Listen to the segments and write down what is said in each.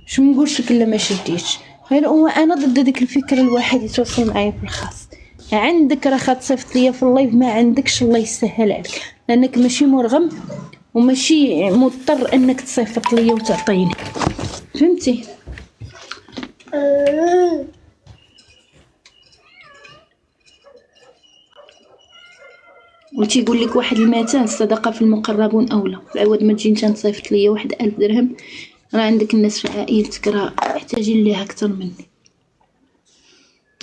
شو نقولش لك الا ما شديتش. غير هو انا ضد ديك الفكره الواحد يتواصل معايا في الخاص. عندك راه خاتصيفط ليا في اللايف، ما عندكش الله يسهل عليك، لانك ماشي مرغم وماشي مضطر انك تصيفط ليا وتعطيني، فهمتي؟ وتيقول لك واحد المثل: الصدقه في المقربون اولى. العوض ما تجي انت تصيفط ليا واحد 1000 درهم، راه عندك الناس في عائلتك راه محتاجين ليها اكثر مني.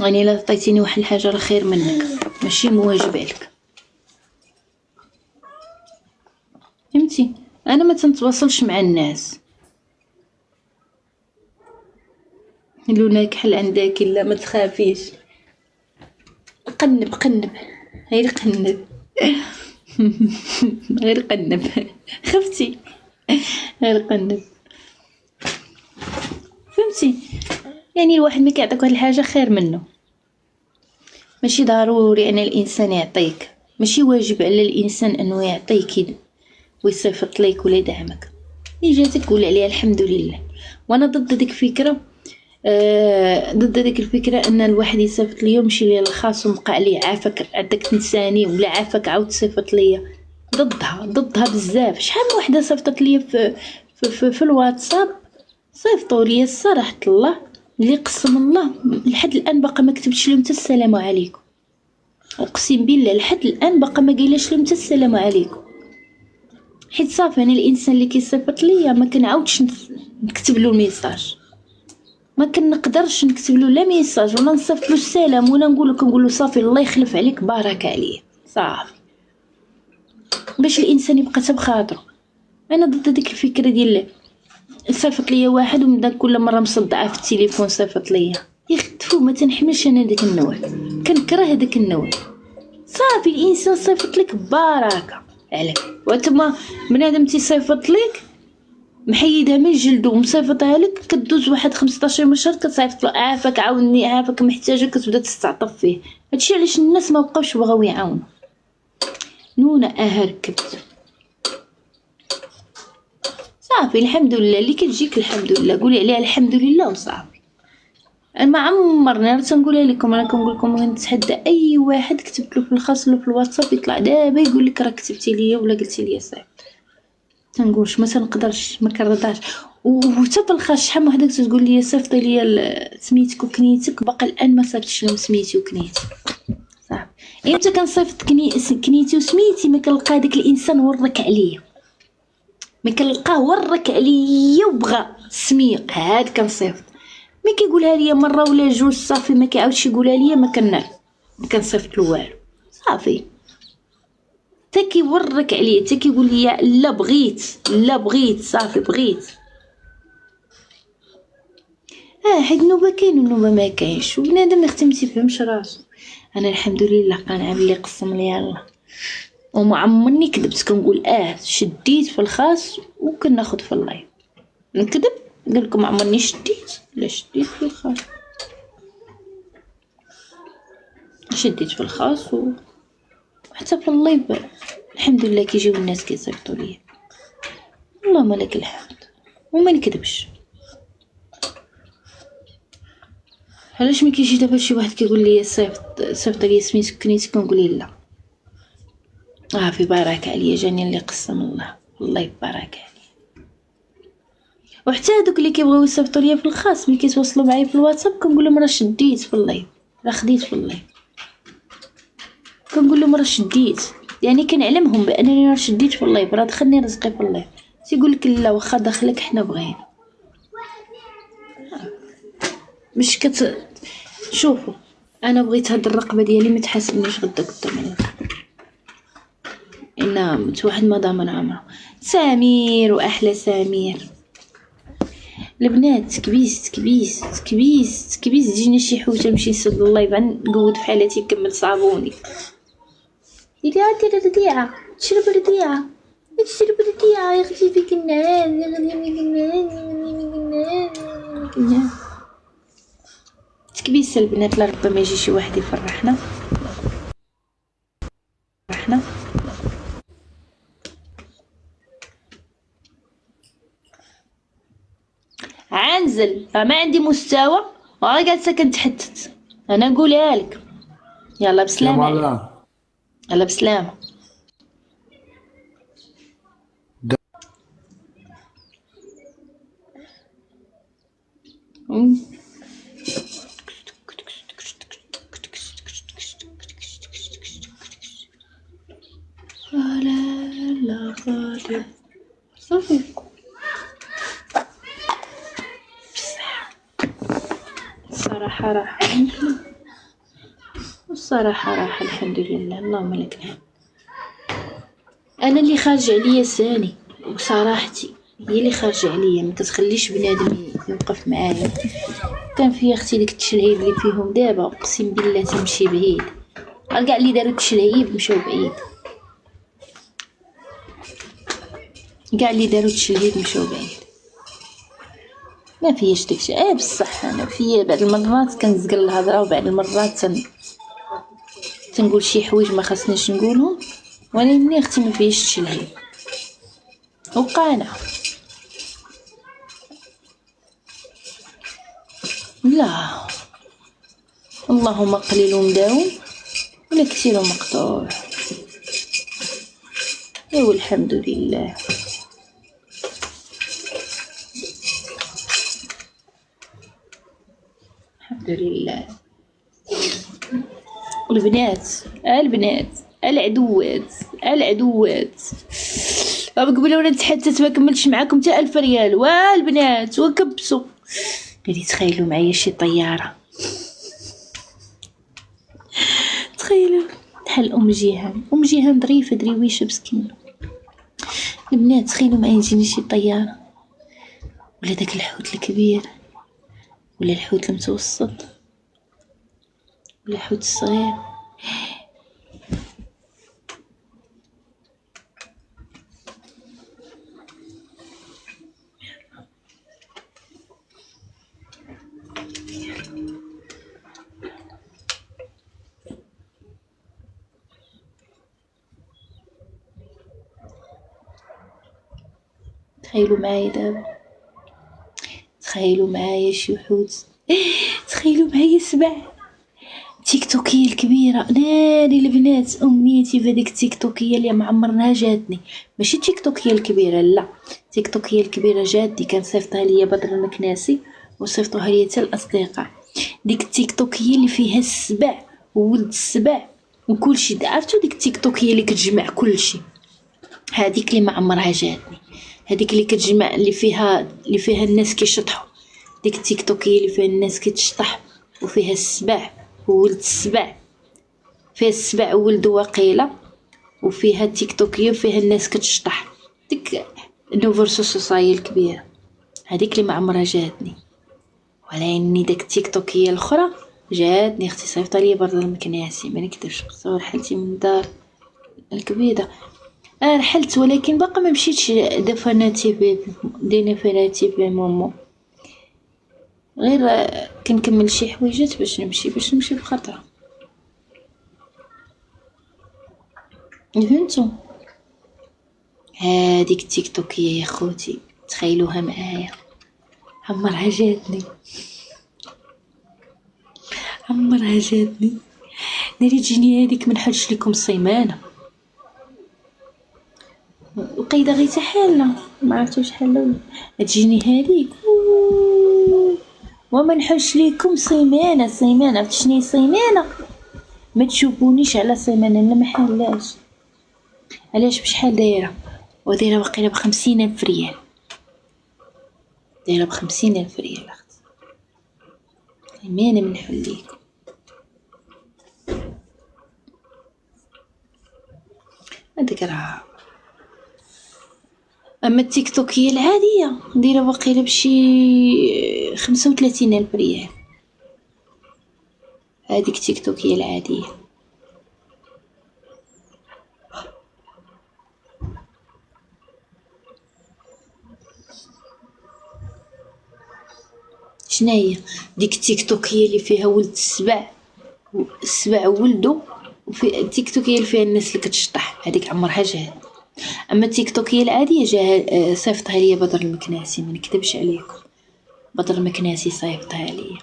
يعني الا عطيتيني واحد الحاجه راه خير منك، ماشي مواجب عليك، فهمتي؟ انا ما تنتواصلش مع الناس. لونا كحل عندك الا ما تخافيش. قنب قنب، غير قنب. غير قنب. خفتي؟ غير قنب، فهمتي؟ يعني الواحد ما كيعطيك واحد الحاجه خير منه. ماشي ضروري ان الانسان يعطيك، ماشي واجب على الانسان انه يعطيك ويصيفط ليك ولا يدعمك. اللي جاتك قول عليها الحمد لله. وانا ضد ديك الفكره، ضد ديك الفكره ان الواحد يصيفط ليا ويمشي ليا الخاص وبقى عليه عافاك عندك تنساني ولا عافاك عاود تصيفط ليا. ضدها بزاف. شحال من وحده صيفطت ليا في الواتساب، صيفطوا ليا صراحه الله اللي قسم الله لحد الان باقا ما كتبتش لهم حتى السلام عليكم. اقسم بالله لحد الان باقا ما قايلاش لهم حتى السلام عليكم. حيت صافي انا الانسان اللي كيصيفط ليا ما كنعاودش نكتب له الميساج، ما كنقدرش نكتب له لا ميساج ولا نصيفط له السلام ولا نقول له صافي الله يخلف عليك بارك عليه صافي، باش الانسان يبقى حتى بخاطره. انا ضد ديك الفكره ديال صيفط ليا واحد ومبدا كل مره مصدعه في التليفون صيفط ليا. يختفوا، ما تنحملش انا داك النوع، كنكره داك النوع. صافي الانسان صيفط لك باركه عليك، وانتما بنادم تيصيفط لك محيدها من جلدو ومصيفطها لك، كدوز واحد 15 من شهر كتصيفط له عافاك عاوني عافاك محتاجه، كتبدا تستعطف فيه. هادشي علاش الناس ما بقاوش بغاو يعاونوا. نونا ركبت صافي الحمد لله اللي كتجيك الحمد لله، قولي عليها الحمد لله وصافي. انا ما عمرنا تنقولها لكم، انا كنقول لكم نتحدى اي واحد كتبت له في الخاص ولا في الواتساب يطلع دابا يقول لك راه كتبتي ليا ولا قلتي ليا صافي. تنقولش ما تنقدرش ما كنرضاش. وحتى في الخاص شحال من وحده تقول لي صيفطي ليا سميتك وكنيتك، باقي الان ما صيفطتش لهم سميتي وكنيتي صافي. امتى كنصيفط كنيتي وسميتي ما كنلقى داك الانسان ورك عليا، ما كنلقاه ورك عليا وبغى السميه عاد كنصيفط. ملي كيقولها ليا مره ولا جوج صافي ما كيعاودش يقولها ليا ما كنصيفط له والو صافي. حتى كيورك عليه حتى كيقول لي لا بغيت لا بغيت صافي بغيت. حيت النوبه كاين والنوبه ما كاينش، وبنادم ما يفهمش راسو. انا الحمد لله قانعه باللي قسم لي الله، وما عمرني كذبت. كنقول شديت في الخاص وكناخد في اللايف. نكذب نقول لكم عمرني شديت، لا شديت في الخاص، شديت في الخاص وحتى في اللايف الحمد لله كيجيو الناس كيصيفطوا ليا، اللهم لك الحمد وما نكذبش. علاش ملي كيجي دابا شي واحد كيقول لي صيفط لي سميتك كنيتك كنقول ليه لا في بركه عليا جاني اللي قسم الله، الله يبارك عليه. وحتى هادوك اللي كيبغيو يصيفطوا ليا في الخاص ملي كيتواصلوا معايا في الواتساب كنقول لهم راه شديت في اللايف، راه خديت في اللايف، كنقول لهم راه شديت، يعني كنعلمهم بانني راه شديت في اللايف، راه دخلني رزقي في اللايف. تيقول لك لا واخا دخلك حنا بغينا. مش شوفوا انا بغيت هاد الرقبه ديالي ما تحاسبنيش غدا قدام الله، ان واحد ما ضامن عمره. سمير واحلى سمير البنات تكبيس تجينا شي حوجه نمشي نسد اللايف نقود في حالتي نكمل صابوني. إذا دير رضيعة تشرب رضيعة يا اختي فيك النعاس تكبيس البنات لربما يجي شي واحد يفرحنا. عنزل، ما عندي مستوى، وغا جالسه كنتحتت. انا نقولها لك. يلا بسلامه. يلا بسلامه. لا غالب صافي. الصراحة راح والصراحة راح الحمد لله، اللهم لك الحمد. انا اللي خارج عليا ساني وصراحتي هي اللي خارجه عليا، ما كتخليش بنادم يوقف معايا. كان فيا اختي ديك التشلهيب اللي فيهم دابا، اقسم بالله تمشي بعيد. كاع اللي داروا التشلهيب مشاو بعيد، كاع اللي داروا التشلهيب مشاو بعيد. ما فياش داكشي. بصح انا فيا بعض المرات كنزقل الهضره، وبعض المرات تنقول شي حوايج ما خاصنيش نقولهم، ولكن اختي ما فياش تشلهيب وقانعه. لا، اللهم قليل مداوم ولا كثير مقطوع. والحمد لله. الحمد لله. البنات العدوات قبل ولا نتحدث ما كملتش معاكم حتى 1000 ريال. والبنات وكبسوا. قالي تخيلوا معايا شي طياره، تخيلوا بحال ام جيهان ظريفه درويشه مسكينه. البنات تخيلوا معايا يجيني شي طياره، ولا داك الحوت الكبير، ولا الحوت المتوسط، ولا الحوت الصغير. تخيلوا معايا دابا، تخيلوا معايا شي حوت، تخيلوا معايا سبع تيك توكية الكبيرة. ناري البنات، أمنيتي في هذيك التيك توكية اللي معمرناها جاتني. ماشي تيك توكية الكبيرة، لا، تيك توكية الكبيرة جاتني. كان صيفطها ليا بدر المكناسي وصيفطوها ليا حتى الأصدقاء. ديك التيك توكية اللي فيها السبع وولد السبع وكلشي. عرفتو ديك التيك توكية اللي كتجمع كلشي؟ هذيك اللي معمرها جاتني. هذيك اللي كتجمع اللي فيها الناس كيشطحوا. ديك التيك توكية اللي فيها الناس كتشطح وفيها السبع وولد السبع، فيها السبع وولد وقيله، وفيها التيك توكية وفيها الناس كتشطح. ديك نوفرسو سوساي الكبيره هذيك اللي ما عمرها جاتني. ولكن داك التيك توكية الاخرى جاتني. اختي صيفطه ليا برد المكناسي، ما نكذبش. صور حالتي من الدار الكبيده. رحلت ولكن باقا ما مشيتش دينيفيناتيف مومو، غير كنكمل شي حويجات باش نمشي بخطره. فهمتوا؟ هذيك التيك توكية يا خوتي تخيلوها معايا، عمرها جاتني. ناري تجيني هذيك ما نحلش لكم صيمانه وقيده غير حالنا، ما عرفتوش شحال ولا تجيني هذيك وما نحلش لكم صيمانه. عرفت شنو هي صيمانه؟ ما تشوفونيش على صيمانه، انا ما حلاش. علاش؟ بشحال دايره؟ ودايره وقيله ب50,000 ريال. دايره ب50,000 ريال اختي. صيمانه من نحل ليكم. هذيك راه. اما التيك توكيه العاديه دايره وقيله بشي 35,000 ريال. هذيك تيك توكيه العاديه. شناهي ديك التيك توكيه اللي فيها ولد السبع ولدو، وفي التيك توكيه اللي فيها الناس اللي كتشطح هذيك عمرها جات. اما التيك توكيه العاديه صيفطها ليا بدر المكناسي، ما نكذبش عليكم. بدر مكناسي صايبطها ليا.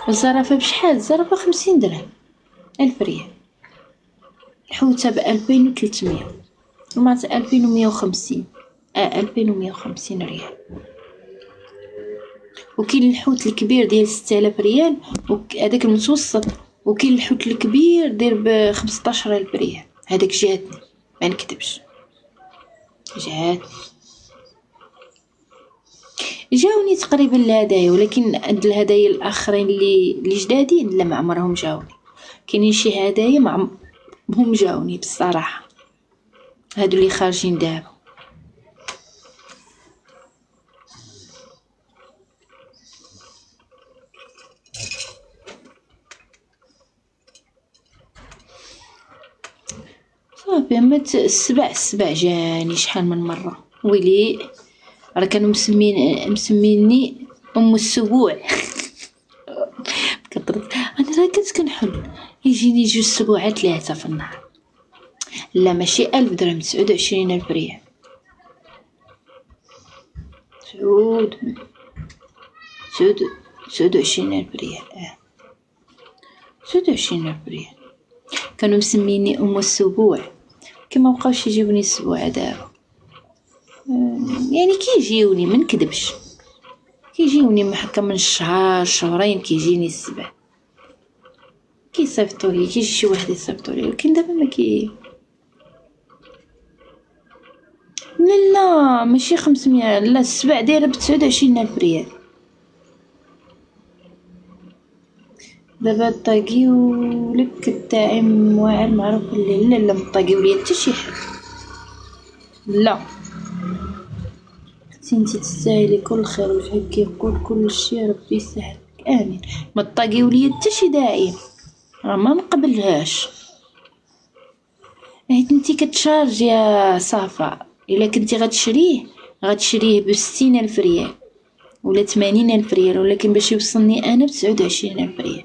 والزرافة بشحال؟ الزرافة 50 درهم، 1000 ريال. الحوتة ب2300، المعطى 2150، 2150 ريال. وكاين الحوت الكبير ديال 6000 ريال، هذاك المتوسط. وكاين الحوت الكبير داير ب15000 ريال. هذاك جاتني ما نكذبش، جاوني تقريبا الهدايا، ولكن عند الهدايا الاخرين اللي جدادين لا ما عمرهم جاوني. كاينين شي هدايا ما هم جاوني بصراحه، هادو اللي خارجين دابا. صافي. اما السبع جاني شحال من مره. ويلي راه كانوا مسميني ام السبوع. كثرت انا راه كنت كنحل يجيني 2 سبوعات 3 في النهار. لا ماشي 1000 درهم، 29000 ريال. 29,000 ريال. 29,000 ريال. كانوا مسميني ام السبوع، كما بقاوش يجيوني السبوع دابا. يعني كيجيوني ما نكذبش، كيجيوني هكا من شهر شهرين كيجيني السبع، كيصيفطوا لي، كيجي شي واحد يصيفطوا لي. ولكن دابا ما لا ماشي 500. لا السبع دايره ب29,000 ريال. دابا طاقيو لك الداعم واعر معروف اللي لا مطاقيو ليا حتى شي حاجه. لا انتي تستاهلي كل خير، وجهك كيقول كل شيء ربي يسهل. امين. ما طاقيو ليا حتى شي داعم، راه ما نقبلهاش. حيت انتي كتشارج يا صافا. الا كنتي غتشريه ب60,000 ريال ولا 80,000 ريال، ولكن باش يوصلني انا ب29,000 ريال.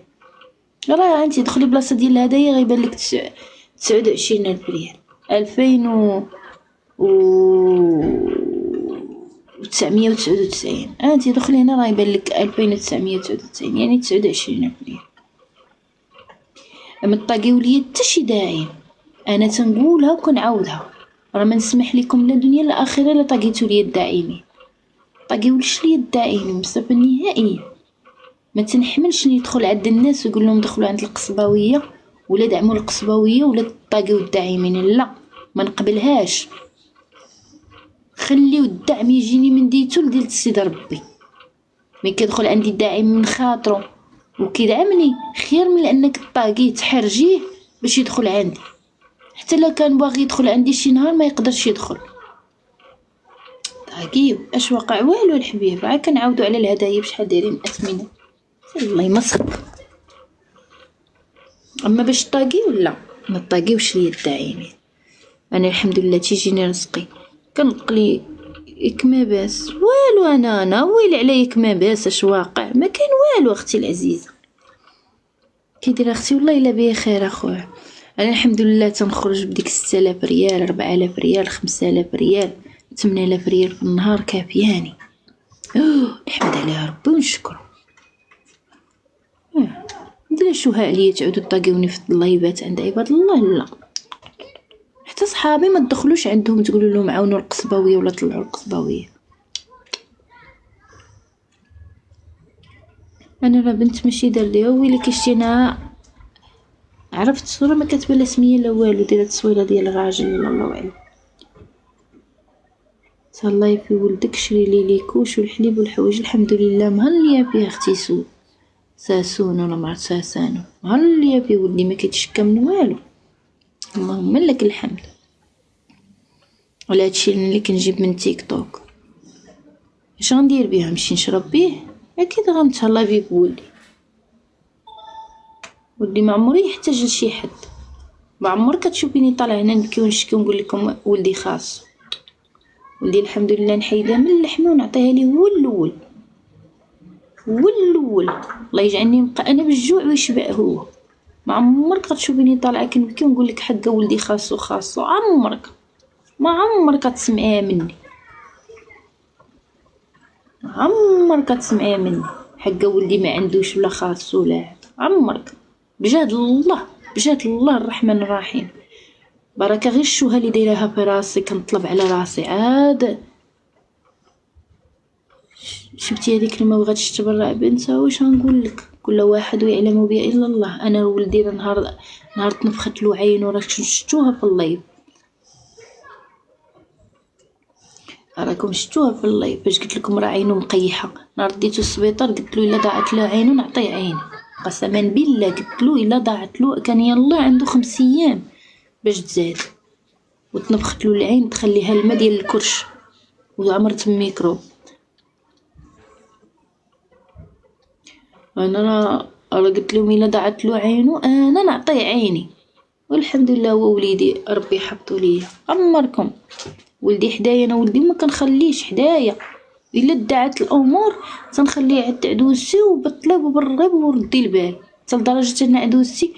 راه انتي دخلي بلاصه ديال الهدايا غيبان لك 29,000 ريال. 2999. انتي دخلي هنا راه يبان لك 2999، يعني 29,000 ريال. ما طاقيو ليا حتى شي داعي. انا تنقولها وكنعاودها، راه ما نسمح لكم لا دنيا لا اخره لا طاقيتو ليا الداعمين. طاقيوليش ليا الداعمين بصفه نهائيه. ما تنحملش ندخل عند الناس ويقول لهم دخلوا عند القصباويه ولا دعموا القصباويه ولا طاقيو الداعمين. لا ما نقبلهاش. خليو الدعم يجيني من ديتو لديال السيد ربي. ملي كيدخل عندي الداعم من خاطرو وكيدعمني خير من انك طاقيه تحرجيه باش يدخل عندي. حتى لا كان باغي يدخل عندي شي نهار ما يقدرش يدخل. طاقيو اش وقع؟ والو الحبيب. عا كنعاودو على الهدايا بشحال دايرين اثمنه. الله يمسخ. اما باش طاقيو لا ما طاقيوش ليا الداعمين. انا الحمد لله تيجيني رزقي كنقلي كما باس. والو انا ويل عليك ما باس. اش واقع؟ ما كاين والو اختي العزيزه. كيدير اختي؟ والله الا بيه خير اخويا. انا الحمد لله تنخرج بديك 6000 ريال، 4000 ريال، 5000 ريال، 8000 ريال في النهار كافياني. نحمد عليها ربي ونشكره. ندير شوها عليا تعودوا طاقيوني في اللايبات عند عباد الله؟ لا. حتى صحابي ما تدخلوش عندهم تقولوا لهم عاونوا القصباويه ولا طلعوا القصباويه. انا راه بنت ماشي دار ليها. ويلي كشتي انا عرفت الصوره ما كتبان لا سميه لا والو، دايره التصويره ديال الراجل ولا الله اعلم. تهلاي في ولدك، شري لي ليكوش والحليب والحوايج. الحمد لله مهليه بيه اختي ساسون ولا مرت ساسانو. مهليه بيه ولدي ما كيتشكى من والو. اللهم لك الحمد. ولا هادشي اللي كنجيب من تيك توك اش غندير بيه؟ نمشي نشرب بيه؟ اكيد غنتهلا بيه بولدي. ولدي ما عمري يحتاج لشي حد. ما عمرك تشوفيني طالع هنا نبكي ونشكي ونقول لكم ولدي خاص. ولدي الحمد لله نحيدها من اللحم ونعطيها ليه هو الاول. الله يجعلني نبقى انا بالجوع ويشبع هو. ما عمرك غتشوفيني طالعه كنبكي ونقول لك حقا ولدي خاصو. عمرك ما عمرك تسمعيها مني. عمرك تسمعيها مني حقا ولدي ما عندوش ولا خاص ولا عمرك. بجهد الله، بجهد الله الرحمن الرحيم. بركة غير الشوهة اللي دايرها في راسي كنطلب على راسي عاد. شفتي هذيك اللي ما بغاتش تبرع بنتها، واش غنقول لك؟ كل واحد ويعلم بها الا الله. انا ولدي نهار تنفخت له عينو راكم شفتوها في اللايف، راكم شفتوها في اللايف باش قلت لكم راه عينو مقيحه. نهار ديتو السبيطار قلت له الا ضاعت له عينو نعطيه عيني، قسما بالله قلت له الا ضاعت له. كان يلا عنده 5 ايام باش تزاد، وتنفخت له العين تخليها الماء ديال الكرش وعمرت الميكرو. انا راه قلت لهم الا ضاعت له عينو انا نعطيه عيني، والحمد لله هو وليدي ربي حطو ليا. عمركم ولدي حدايا، انا ولدي ما كنخليش حدايا، الا دعت الامور تنخليه عند عدوزتي وبالطلب وبالرغيب وردي البال، حتى لدرجه ان عدوزتي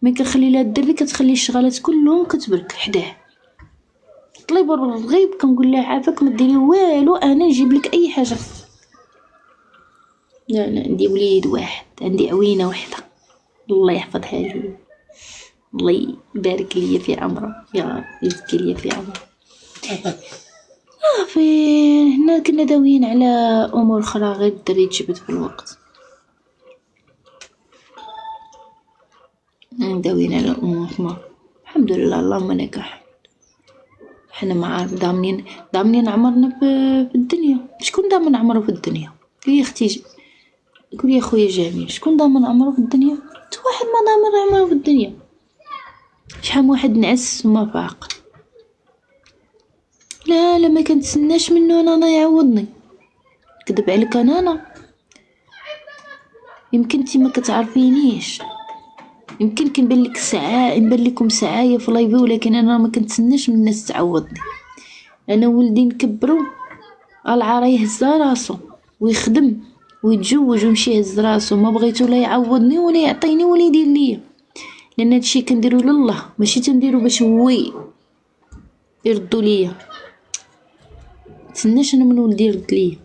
ملي كنخلي لها الدري كتخلي الشغالات كلهم كتبرك حداه. طليب والرغيب كنقول لها عافاك ما ديري والو انا نجيب لك اي حاجه. لا لا، عندي وليد واحد، عندي عوينه وحده، الله يحفظها لي، الله يبارك لي في عمره، يا يزكي لي في عمره. في هنا كنا داويين على امور اخرى غير الدري تجبد في الوقت. داويين على امور ما الحمد لله اللهم لك الحمد. حنا ما عارف ضامنين عمرنا في الدنيا. شكون ضامن عمره في الدنيا؟ قولي يا اختي، قولي يا خويا جميل، شكون ضامن عمره في الدنيا؟ حتى واحد ما ضامن عمره في الدنيا. شحال من واحد نعس وما فاق. لا لا، ما كنتسناش منه انا يعوضني. كذب عليك انا يمكن انت ما كتعرفينيش، يمكن كنبان لك ساعه، نبان لكم ساعه في لايفي، ولكن انا ما كنتسناش من الناس تعوضني. انا ولدي نكبرو العار يهز راسو ويخدم ويتزوج ويمشي يهز راسو، ما بغيتو لا يعوضني ولا يعطيني ولا يدير ليا، لان هادشي كنديرو لله ماشي تنديرو باش هو يردو ليا. تسناش انا من ولدي يرد ليا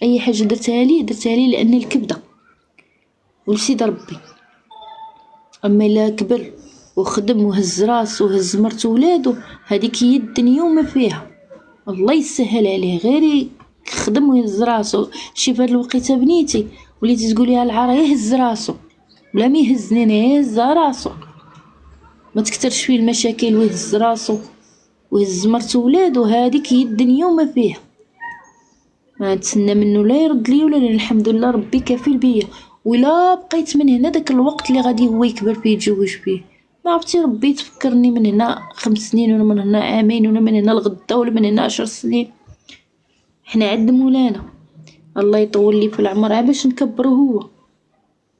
اي حاجه درتها ليه لان الكبده ولسيد ربي. اما الا كبر وخدم وهز راسو وهز مرت ولادو هذيك هي الدنيا وما فيها، الله يسهل عليه غير يخدم ويهز راسو. شي فهاد الوقيته بنيتي وليتي تقوليها العار يهز راسو بلا ما يهزني انا، يهز راسو ما تكترش فيه المشاكل ويهز راسو ويهز مرت ولادو، هذيك هي الدنيا وما فيها. ما نتسنى منه لا يرد لي ولا الحمد لله ربي كفيل بيا. ولا بقيت من هنا داك الوقت اللي غادي هو يكبر فيه يتزوج فيه، ما عرفتي ربي تفكرني من هنا 5 سنين ولا من هنا عامين ولا من هنا لغدا ولا من هنا 10 سنين. حنا عند مولانا الله يطول لي في العمر باش نكبرو هو.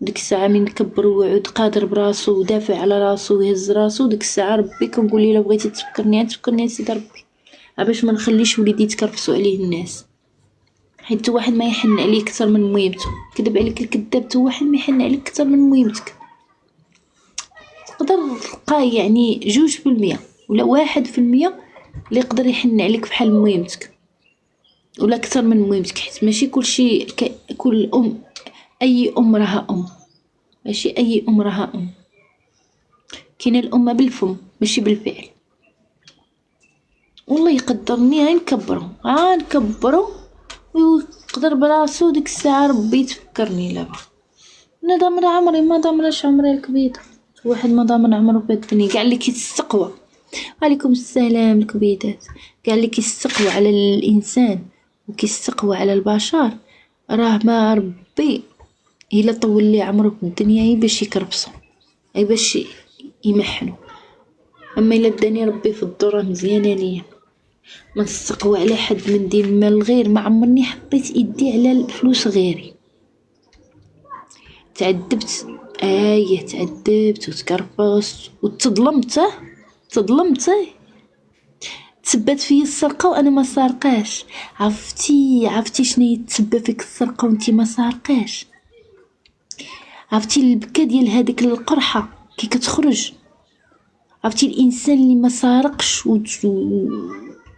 ديك الساعه من نكبرو ويعود قادر براسو ودافع على راسو ويهز راسو، ديك الساعه ربي كنقول لي الا بغيتي تفكرني سيدي ربي باش ما نخليش وليدي يتكرفسوا عليه الناس، حيت واحد ما يحن عليك اكثر من مهمته. كذب عليك الكذاب، واحد ما يحن عليك اكثر من مهمتك. تقدر تلقاه يعني 2% ولا 1% اللي يقدر يحن عليك بحال مهمتك ولا اكثر من مهمتك، حيت ماشي كلشي كل اي راها ماشي اي راها كاينه الامه بالفم ماشي بالفعل. والله يقدرني نكبرو ويقدر براسو، ديك الساعه ربي يتفكرني. لا انا ضامنه عمري ما ضامناش عمري الكبيده. واحد ما ضامن عمرو في الدنيا كاع اللي كيستقوى. وعليكم السلام الكبيدات. كاع اللي كيستقوى على الانسان وكيستقوى على البشر راه ما ربي الا طول لي عمرو في الدنيا هي باش يكربصو، اي باش يمحنو. اما الا داني ربي في الدور مزيانه ليا، ما نستقوى على حد من دين المال غير. ما عمرني حطيت ايدي على الفلوس غيري. تعذبت تعذبت وتكرفست وتظلمت تسبت في السرقه وانا ما سارقاش. عرفتي شنو يتسبى فيك السرقه وانتي ما سارقاش؟ عرفتي البكا ديال هذيك القرحه كي كتخرج؟ عرفتي الانسان اللي ما سارقش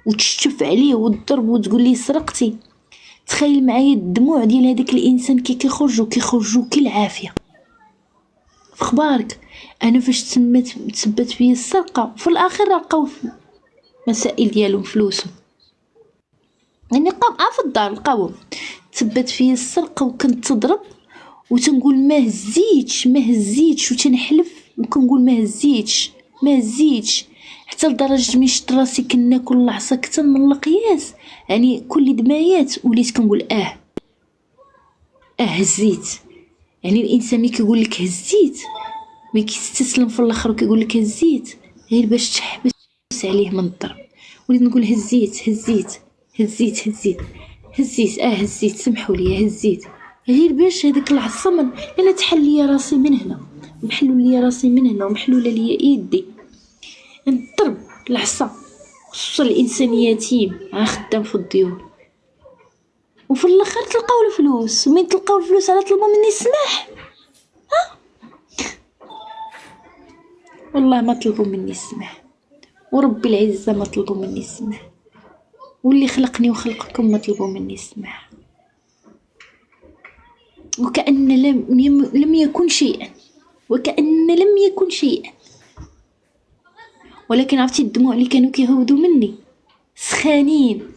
وتشتف عليه وتضرب وتقول لي سرقتي؟ تخيل معايا الدموع ديال هذاك الانسان كي كيخرجوا كالعافيه. فخبارك انا فاش تثبت فيا السرقه في الاخر لقاو مسائل ديالهم فلوسهم، يعني قام في الدار لقاوهم. تثبت فيا السرقه وكنت تضرب وتنقول ما هزيتش وتنحلف وكنقول ما هزيتش حتى لدرجه من شت راسي كناكل العصا كتر من القياس. يعني كل دمايات وليت كنقول هزيت. يعني الانسان ملي كيقول لك هزيت ما كيستسلم في الاخر وكيقول لك هزيت غير باش تحبس عليه من الضرب. وليت نقول هزيت سمحوا لي هزيت غير باش هذيك العصا من انا تحل لي راسي من هنا ومحلول لي راسي من هنا ومحلوله لي يدي. الضرب العصا خصوصا الانسان يتيم خدام في الديور وفي الاخر تلقاو الفلوس. ومن تلقاو الفلوس على طلبوا مني السماح. والله ما طلبوا مني السماح ورب العزه ما طلبوا مني السماح واللي خلقني وخلقكم ما طلبوا مني السماح. وكأن لم يكن شيئا ولكن عرفتي الدموع اللي كانوا كيهودوا مني سخانين.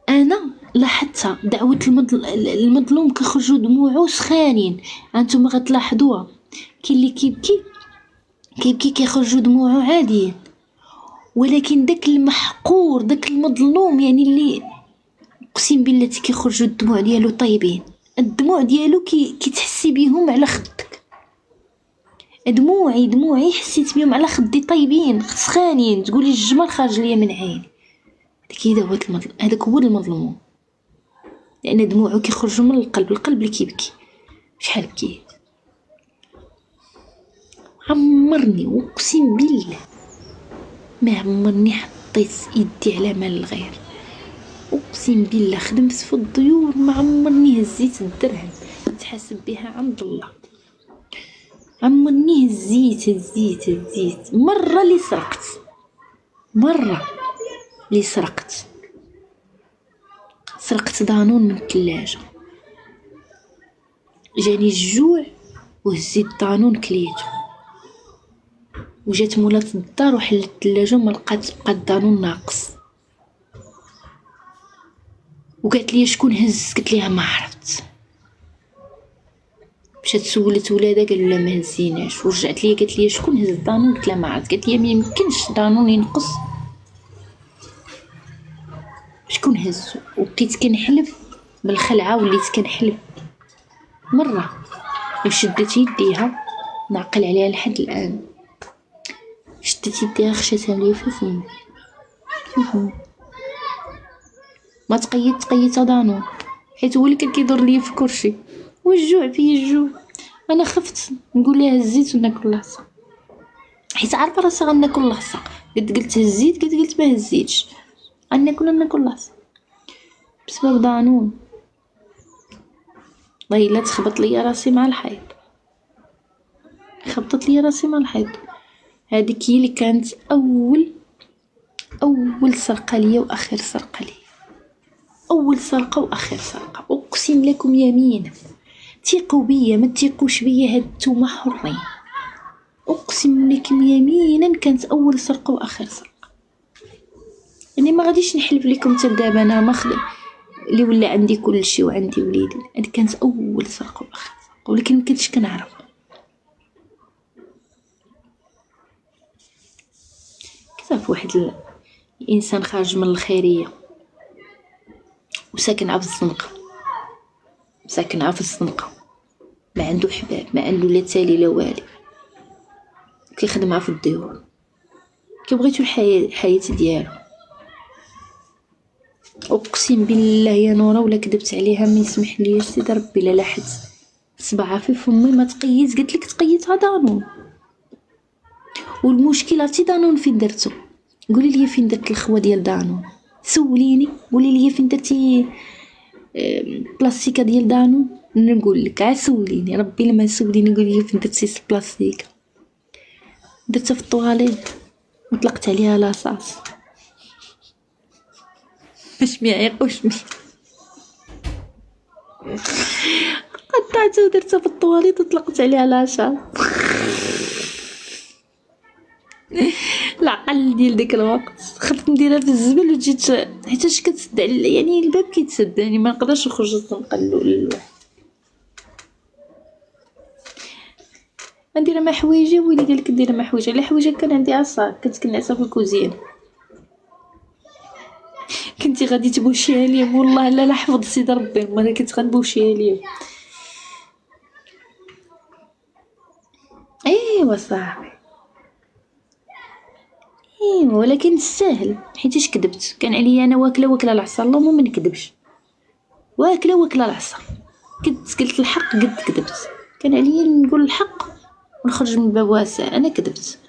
انا لاحظتها دعوه المظلوم كيخرجوا دموعه سخانين. انتم غتلاحظوها كاين اللي كيبكي كيخرجوا دموعه عاديين، ولكن داك المحقور داك المظلوم يعني اللي اقسم بالله كيخرجوا الدموع ديالو طيبين. الدموع ديالو كتحسي بهم على خدك. دموعي حسيت بهم على خدي طيبين سخانين تقولي الجمل خارج ليا من عيني. هذاك هو المظلوم لان دموعه كيخرجوا من القلب اللي كيبكي. شحال بكيت عمرني واقسم بالله ما عمرني حطيت يدي على مال الغير. اقسم بالله خدمت في الديور ما عمرني هزيت الدرهم نتحاسب بها عند الله. عمرني هزيت مرة اللي سرقت دانون من الثلاجة. جاني الجوع وهزيت دانون كليته وجات مولات الدار وحلت الثلاجة وما بقى الدانون ناقص وقالت لي شكون هز. قلت ليها ما عرفت. مشات سولت ولادها قالوا لا ما هزيناش ورجعت لي قالت لي شكون هز دانون. قلت لها ما عرفت. قالت لي ما يمكنش دانون ينقص شكون هز. وبقيت كنحلف بالخلعه وليت كنحلف مره وشدت يديها نعقل عليها لحد الان. شدت يديها خشاتها لي في فمي ما تقيت دانون حيت هو اللي كان كيدور ليا في كرشي والجوع فيا الجوع. انا خفت نقول لها هزيت وناكل العصا حيت عارفه راسي غناكل العصا. قلت هزيت قلت ما هزيتش ناكل العصا بسبب دانون. والله الا تخبط ليا راسي مع الحيط. خبطت ليا راسي مع الحيط. هذيك هي اللي كانت اول سرقه ليا واخر سرقه ليا. اول سرقه واخر سرقه. اقسم لكم يمينا تيقوا بيا ما تيقوش بيا هاد التومه حرين. اقسم لكم يمينا كانت اول سرقه واخر سرقه. يعني ما غاديش نحلف لكم حتى دابا انا ما خدم اللي ولا عندي كل شيء وعندي وليدي. هذه كانت اول سرقه واخر سرقه ولكن ما كنتش كنعرف. كتعرف واحد الانسان خارج من الخيريه وساكن في الزنقه ما عنده حباب ما عنده لا تالي لا والي كيخدم في الديور كيبغيتو الحياه ديالو. اقسم بالله يا نوره ولا كذبت عليها ما يسمح لي سيدي ربي لا لاحت صبعها في فمي ما تقيت. قلت لك تقيتها دانون. والمشكل عرفتي دانون فين درتو؟ قولي لي فين درت الخوا ديال دانون. سوليني قولي لي فين درتي بلاستيكه ديال دانون نقول لك. سوليني ربي لما سوليني قولي لي فين درتي البلاستيك. درتها في الطواليت وطلقت عليها لاصاص باش ما يعيقوش طلعت ودرتها في الطواليت وطلقت عليها لاشا. العقل ديال ديك الوقت خفت نديرها في الزبل وجيت حيتاش كتسد يعني الباب كيتسد، يعني ما نقدرش نخرج نقلو للواحد. نديرها مع حوايجي. ويلي قالك ديرها مع حوايجي؟ لا حوايجي كان عندي عصا كنت كنعسها في الكوزينه. كنتي غادي تبوشيها ليا والله لا حفظ سيدي ربي ما كنت غنبوشيها ليا. ايوا صاحبي ايوا، ولكن تستاهل حيتاش كذبت. كان عليا انا واكله العصا، اللهم ما نكذبش، واكله العصا. كنت قلت الحق قد كذبت. كان عليا نقول الحق ونخرج من باب واسع، انا كذبت.